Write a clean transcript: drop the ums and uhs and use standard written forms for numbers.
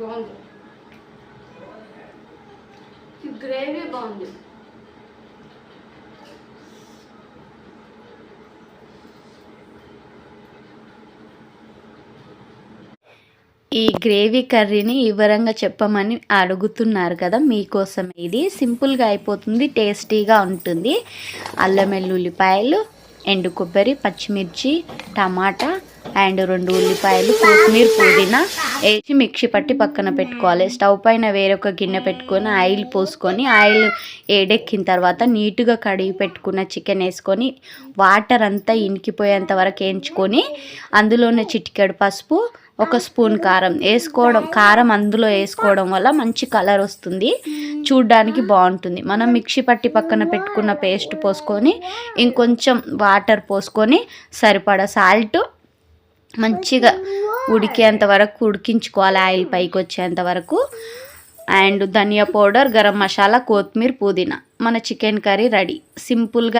బాగుంది, గ్రేవీ బాగుంది. ఈ గ్రేవీ కర్రీని వివరంగా చెప్పమని అడుగుతున్నారు కదా, మీకోసం ఇది సింపుల్గా అయిపోతుంది, టేస్టీగా ఉంటుంది. అల్లం వెల్లుల్లిపాయలు, ఎండు కొబ్బరి, పచ్చిమిర్చి, టమాటా అండ్ 2 ఉల్లిపాయలు, కొత్తిమీర, పుదీనా వేసి మిక్సీ పట్టి పక్కన పెట్టుకోవాలి. స్టవ్ పైన వేరొక గిన్నె పెట్టుకొని ఆయిల్ పోసుకొని, ఆయిల్ ఏడెక్కిన తర్వాత నీట్గా కడిగి పెట్టుకున్న చికెన్ వేసుకొని వాటర్ అంతా ఇనికిపోయేంత వరకు వేయించుకొని అందులోనే చిటికెడు పసుపు, 1 స్పూన్ కారం వేసుకోవడం. కారం అందులో వేసుకోవడం వల్ల మంచి కలర్ వస్తుంది, చూడ్డానికి బాగుంటుంది. మనం మిక్సీ పట్టి పక్కన పెట్టుకున్న పేస్ట్ పోసుకొని ఇంకొంచెం వాటర్ పోసుకొని సరిపడా సాల్ట్ మంచిగా ఉడికేంత వరకు ఉడికించుకోవాలి, ఆయిల్ పైకి వచ్చేంత వరకు. అండ్ ధనియా పౌడర్, గరం మసాలా, కొత్తిమీర, పుదీనా, మన చికెన్ కర్రీ రెడీ. సింపుల్గా